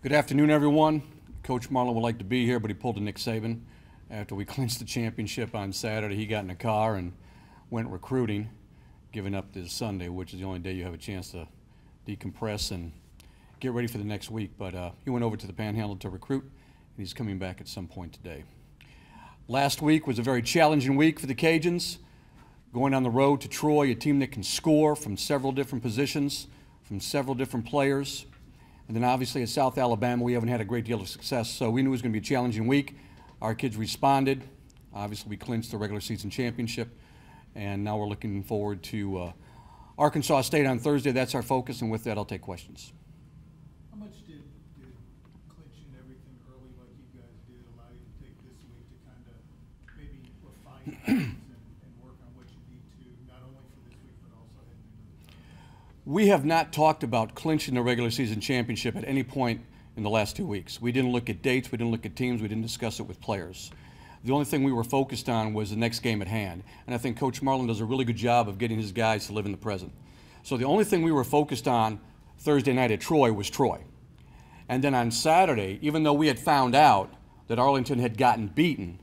Good afternoon, everyone. Coach Marlin would like to be here, but he pulled a Nick Saban. After we clinched the championship on Saturday, he got in a car and went recruiting, giving up this Sunday, which is the only day you have a chance to decompress and get ready for the next week. But he went over to the Panhandle to recruit, and he's coming back at some point today. Last week was a very challenging week for the Cajuns, going on the road to Troy, a team that can score from several different positions, from several different players. And then obviously at South Alabama, we haven't had a great deal of success, so we knew it was going to be a challenging week. Our kids responded. Obviously, we clinched the regular season championship, and now we're looking forward to Arkansas State on Thursday. That's our focus, and with that, I'll take questions. How much did clinching everything early like you guys did allow you to take this week to kind of maybe refine things and work on what you need to, not only for this week, but also heading into the tournament? We have not talked about clinching the regular season championship at any point in the last 2 weeks. We didn't look at dates, we didn't look at teams, we didn't discuss it with players. The only thing we were focused on was the next game at hand. And I think Coach Marlin does a really good job of getting his guys to live in the present. So the only thing we were focused on Thursday night at Troy was Troy. And then on Saturday, even though we had found out that Arlington had gotten beaten,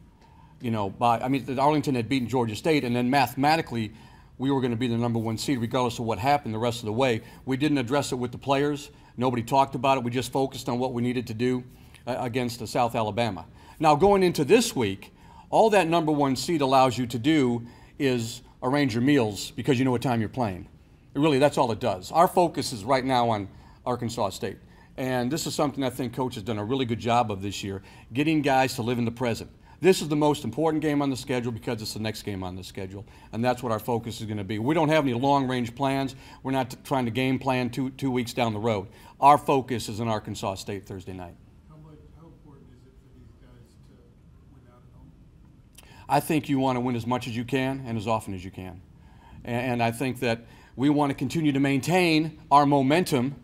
that Arlington had beaten Georgia State, and then mathematically we were going to be the #1 seed regardless of what happened the rest of the way. We didn't address it with the players. Nobody talked about it. We just focused on what we needed to do against South Alabama. Now going into this week, all that #1 seed allows you to do is arrange your meals because you know what time you're playing. Really, that's all it does. Our focus is right now on Arkansas State. And this is something I think Coach has done a really good job of this year, getting guys to live in the present. This is the most important game on the schedule because it's the next game on the schedule, and that's what our focus is going to be. We don't have any long-range plans. We're not trying to game plan two weeks down the road. Our focus is on Arkansas State Thursday night. How important is it for these guys to win out at home? I think you want to win as much as you can and as often as you can. And I think that we want to continue to maintain our momentum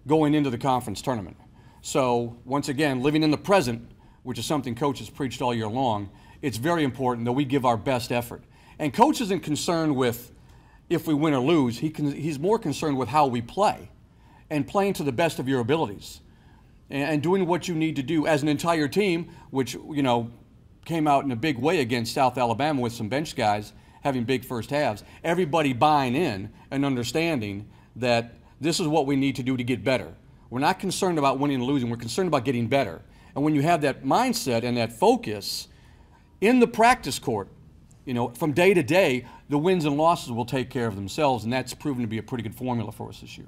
going into the conference tournament. So, once again, living in the present, which is something Coach has preached all year long, it's very important that we give our best effort. And Coach isn't concerned with if we win or lose. He's more concerned with how we play and playing to the best of your abilities and doing what you need to do as an entire team, which, came out in a big way against South Alabama with some bench guys having big first halves. Everybody buying in and understanding that this is what we need to do to get better. We're not concerned about winning and losing. We're concerned about getting better. And when you have that mindset and that focus in the practice court, from day to day, the wins and losses will take care of themselves, and that's proven to be a pretty good formula for us this year.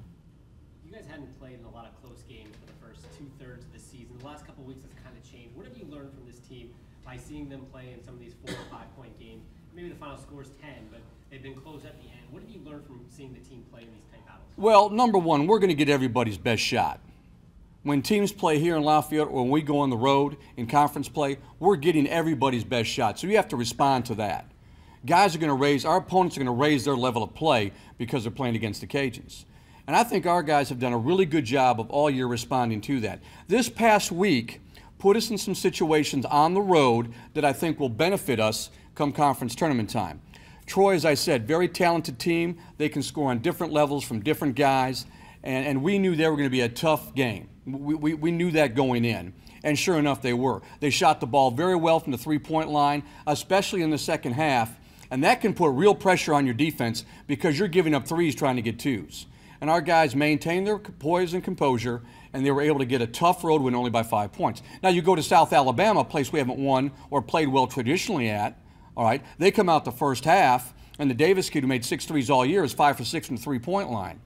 You guys hadn't played in a lot of close games for the first 2/3 of the season. The last couple of weeks has kind of changed. What have you learned from this team by seeing them play in some of these 4 or 5 point games? Maybe the final score is 10, but they've been close at the end. What have you learned from seeing the team play in these tight battles? Well, #1, we're going to get everybody's best shot. When teams play here in Lafayette or when we go on the road in conference play, we're getting everybody's best shot. So you have to respond to that. Our opponents are going to raise their level of play because they're playing against the Cajuns. And I think our guys have done a really good job of all year responding to that. This past week put us in some situations on the road that I think will benefit us come conference tournament time. Troy, as I said, very talented team. They can score on different levels from different guys. And we knew they were going to be a tough game. We knew that going in. And sure enough, they were. They shot the ball very well from the three-point line, especially in the second half. And that can put real pressure on your defense because you're giving up threes trying to get twos. And our guys maintained their poise and composure, and they were able to get a tough road win only by 5 points. Now you go to South Alabama, a place we haven't won or played well traditionally at. All right, they come out the first half, and the Davis kid who made 6 threes all year is 5 for 6 from the three-point line.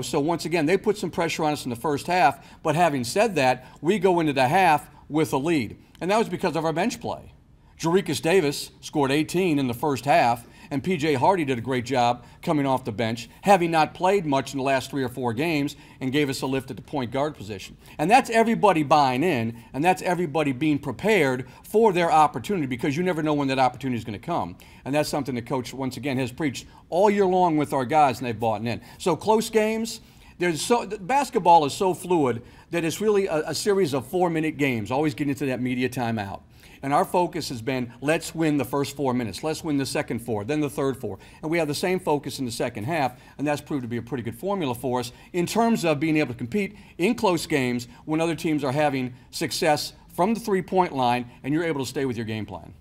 So once again, they put some pressure on us in the first half, but having said that, we go into the half with a lead. And that was because of our bench play. Jerikas Davis scored 18 in the first half, and P.J. Hardy did a great job coming off the bench, having not played much in the last 3 or 4 games, and gave us a lift at the point guard position. And that's everybody buying in, and that's everybody being prepared for their opportunity because you never know when that opportunity is going to come. And that's something the coach, once again, has preached all year long with our guys, and they've bought in. So close games, basketball is so fluid that it's really a series of 4-minute games, always getting into that media timeout. And our focus has been, let's win the first 4 minutes. Let's win the second 4, then the third 4. And we have the same focus in the second half, and that's proved to be a pretty good formula for us in terms of being able to compete in close games when other teams are having success from the three-point line, and you're able to stay with your game plan.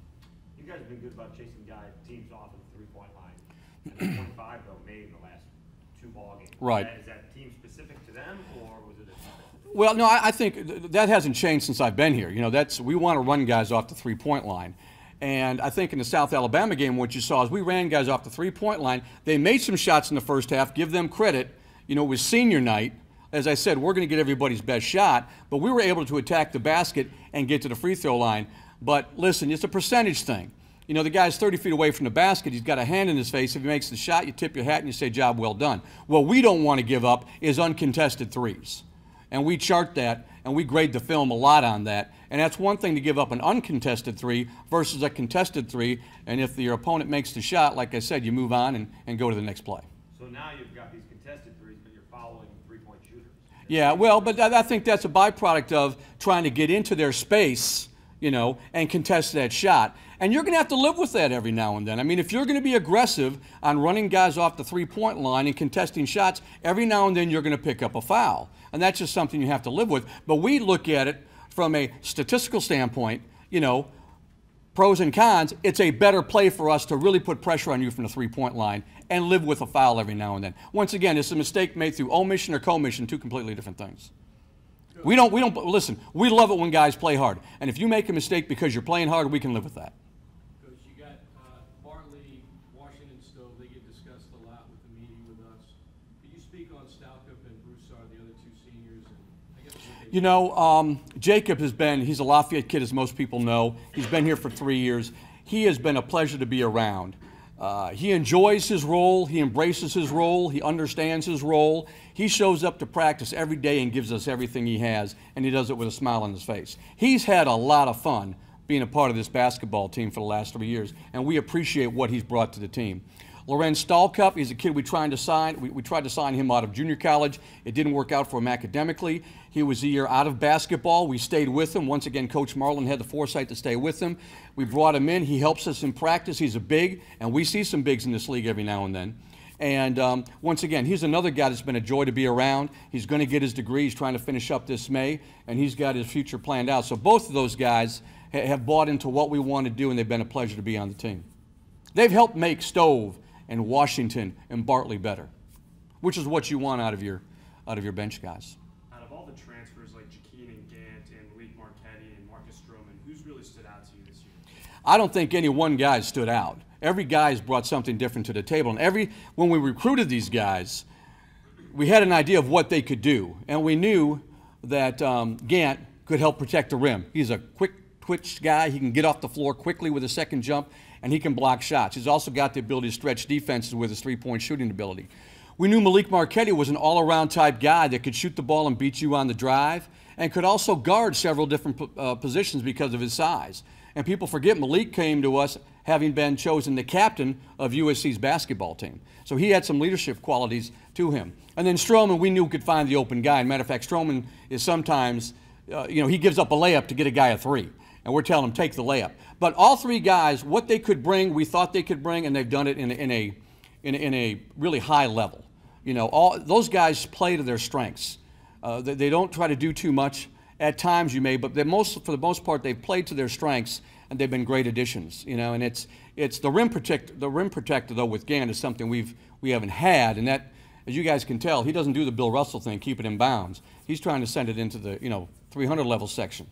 You guys have been good about chasing teams off of the three-point line. And 25, though, made in the last 2 ball games. Right. Is that team specific to them, or was it a Well, no, I think that hasn't changed since I've been here. You know, we want to run guys off the three-point line. And I think in the South Alabama game, what you saw is we ran guys off the three-point line. They made some shots in the first half. Give them credit. You know, it was senior night. As I said, we're going to get everybody's best shot, but we were able to attack the basket and get to the free throw line. But listen, it's a percentage thing. You know, the guy's 30 feet away from the basket. He's got a hand in his face. If he makes the shot, you tip your hat and you say, job well done. What we don't want to give up is uncontested threes. And we chart that, and we grade the film a lot on that. And that's one thing to give up an uncontested three versus a contested three. And if your opponent makes the shot, like I said, you move on and go to the next play. So now you've got these contested threes, but you're following three-point shooters. Yeah, well, but I think that's a byproduct of trying to get into their space, you know, and contest that shot. And you're going to have to live with that every now and then. I mean, if you're going to be aggressive on running guys off the three-point line and contesting shots, every now and then you're going to pick up a foul. And that's just something you have to live with. But we look at it from a statistical standpoint, you know, pros and cons. It's a better play for us to really put pressure on you from the three-point line and live with a foul every now and then. Once again, it's a mistake made through omission or commission, 2 completely different things. We don't, listen, we love it when guys play hard. And if you make a mistake because you're playing hard, we can live with that. Coach, you got Marlin, Washington Stove, they get discussed a lot with the meeting with us. Could you speak on Stalkup and Broussard, the other 2 seniors? And I guess you know, Jacob he's a Lafayette kid, as most people know. He's been here for 3 years. He has been a pleasure to be around. He enjoys his role. He embraces his role. He understands his role. He shows up to practice every day and gives us everything he has, and he does it with a smile on his face. He's had a lot of fun being a part of this basketball team for the last 3 years, and we appreciate what he's brought to the team. Lorenz Stalkup is a kid we tried to sign. We tried to sign him out of junior college. It didn't work out for him academically. He was a year out of basketball. We stayed with him. Once again, Coach Marlin had the foresight to stay with him. We brought him in. He helps us in practice. He's a big, and we see some bigs in this league every now and then. And once again, he's another guy that's been a joy to be around. He's going to get his degree. He's trying to finish up this May, and he's got his future planned out. So both of those guys have bought into what we want to do, and they've been a pleasure to be on the team. They've helped make Stove and Washington and Bartley better, which is what you want out of your bench guys. Out of all the transfers like Jaqueen and Gant and Malik Marquetti and Marcus Stroman, who's really stood out to you this year? I don't think any one guy stood out. Every guy's brought something different to the table. And when we recruited these guys, we had an idea of what they could do. And we knew that Gant could help protect the rim. He's a quick twitch guy. He can get off the floor quickly with a second jump, and he can block shots. He's also got the ability to stretch defenses with his three-point shooting ability. We knew Malik Marquetti was an all-around type guy that could shoot the ball and beat you on the drive and could also guard several different positions because of his size. And people forget Malik came to us having been chosen the captain of USC's basketball team. So he had some leadership qualities to him. And then Stroman, we knew could find the open guy. As a matter of fact, Stroman is sometimes, he gives up a layup to get a guy a three. And we're telling him, take the layup. But all 3 guys, what they could bring, we thought they could bring, and they've done it in a really high level. Those guys play to their strengths. They don't try to do too much. At times you may, but for the most part, they've played to their strengths, and they've been great additions. And it's the rim protector though with Gant is something we haven't had, and that, as you guys can tell, he doesn't do the Bill Russell thing, keep it in bounds. He's trying to send it into the 300 level section.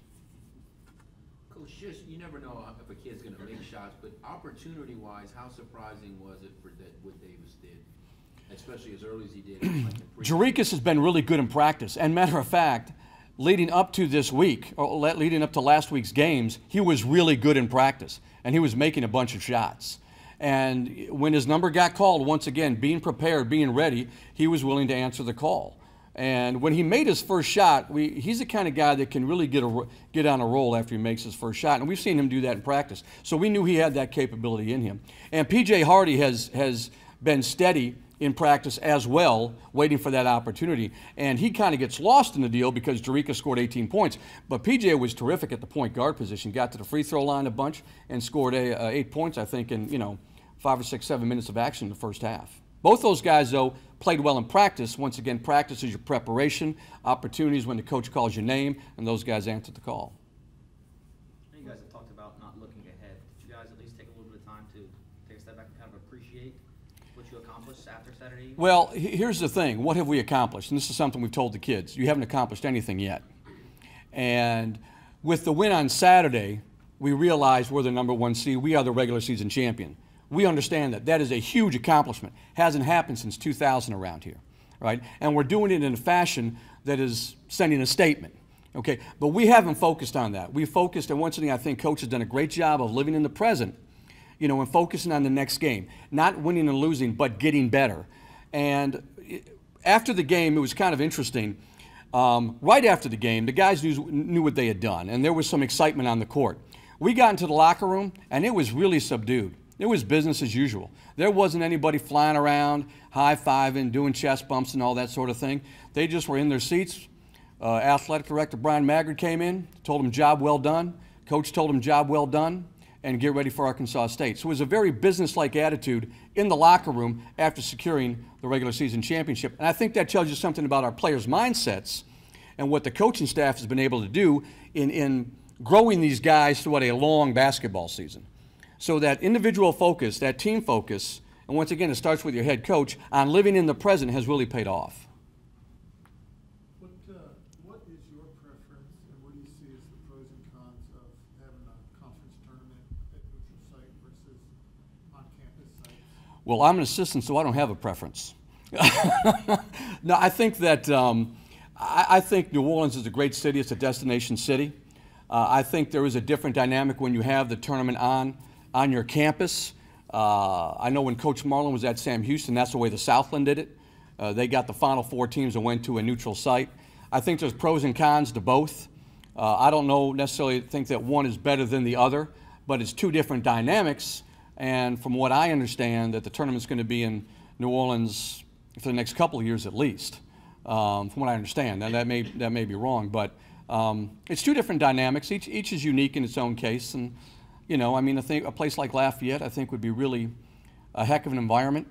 Coach, you never know if a kid's going to make shots, but opportunity-wise, how surprising was it for what Davis did, especially as early as he did? Jarikas has been really good in practice, and matter of fact, leading up to this week, or leading up to last week's games, he was really good in practice, and he was making a bunch of shots. And when his number got called, once again, being prepared, being ready, he was willing to answer the call. And when he made his first shot, he's the kind of guy that can really get on a roll after he makes his first shot, and we've seen him do that in practice. So we knew he had that capability in him. And P.J. Hardy has been steady in practice as well, waiting for that opportunity. And he kind of gets lost in the deal because Jerica scored 18 points. But PJ was terrific at the point guard position, got to the free throw line a bunch and scored 8 points, I think, in 5 or 6, 7 minutes of action in the first half. Both those guys, though, played well in practice. Once again, practice is your preparation, opportunities when the coach calls your name, and those guys answered the call. You guys have talked about not looking ahead. Did you guys at least take a little bit of time to take a step back and kind of appreciate what you accomplished after Saturday? Well, here's the thing. What have we accomplished? And this is something we've told the kids. You haven't accomplished anything yet. And with the win on Saturday, we realized we're the #1 seed. We are the regular season champion. We understand that. That is a huge accomplishment. Hasn't happened since 2000 around here, right? And we're doing it in a fashion that is sending a statement, okay? But we haven't focused on that. We focused, and once again, I think Coach has done a great job of living in the present, and focusing on the next game. Not winning and losing, but getting better. And after the game, it was kind of interesting. Right after the game, the guys knew what they had done, and there was some excitement on the court. We got into the locker room, and it was really subdued. It was business as usual. There wasn't anybody flying around, high-fiving, doing chest bumps and all that sort of thing. They just were in their seats. Athletic Director Brian Maggard came in, told them job well done. Coach told them job well done, and get ready for Arkansas State. So it was a very business-like attitude in the locker room after securing the regular season championship. And I think that tells you something about our players' mindsets and what the coaching staff has been able to do in growing these guys throughout a long basketball season. So that individual focus, that team focus, and once again, it starts with your head coach, on living in the present has really paid off. What is your preference, and what do you see as the pros and cons of having a conference tournament at neutral site versus on-campus sites? Well, I'm an assistant, so I don't have a preference. No, I think that I think New Orleans is a great city. It's a destination city. I think there is a different dynamic when you have the tournament on your campus. I know when Coach Marlin was at Sam Houston, that's the way the Southland did it. They got the Final Four teams and went to a neutral site. I think there's pros and cons to both. I don't necessarily think that one is better than the other, but it's two different dynamics. And from what I understand, that the tournament's going to be in New Orleans for the next couple of years at least. From what I understand, now that may be wrong, but it's two different dynamics. Each is unique in its own case, and I think a place like Lafayette, I think, would be really a heck of an environment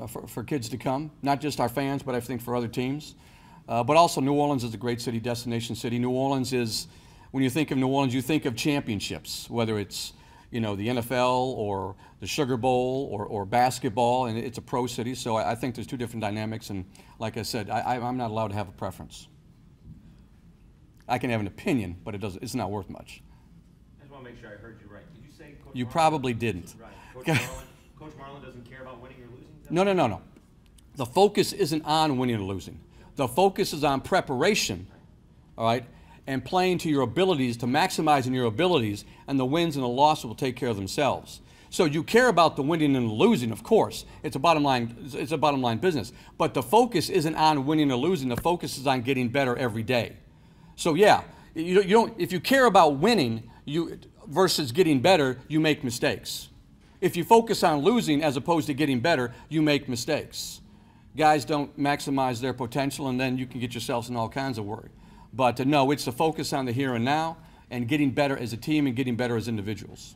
for kids to come. Not just our fans, but I think for other teams. But also, New Orleans is a great city, destination city. New Orleans is, when you think of New Orleans, you think of championships, whether it's the NFL or the Sugar Bowl or basketball, and it's a pro city. So I think there's two different dynamics, and like I said, I'm not allowed to have a preference. I can have an opinion, but it's not worth much. I just want to make sure I heard you right. Did you say Coach You Marlin? probably didn't. Right. Coach Marlin doesn't care about winning or losing? No. The focus isn't on winning or losing. The focus is on preparation, all right, and playing to your abilities, to maximizing your abilities, and the wins and the losses will take care of themselves. So you care about the winning and the losing, of course. It's a bottom line business. But the focus isn't on winning or losing. The focus is on getting better every day. So yeah, you don't. If you care about winning versus getting better, you make mistakes. If you focus on losing as opposed to getting better, you make mistakes. Guys don't maximize their potential, and then you can get yourselves in all kinds of worry. But no, it's the focus on the here and now and getting better as a team and getting better as individuals.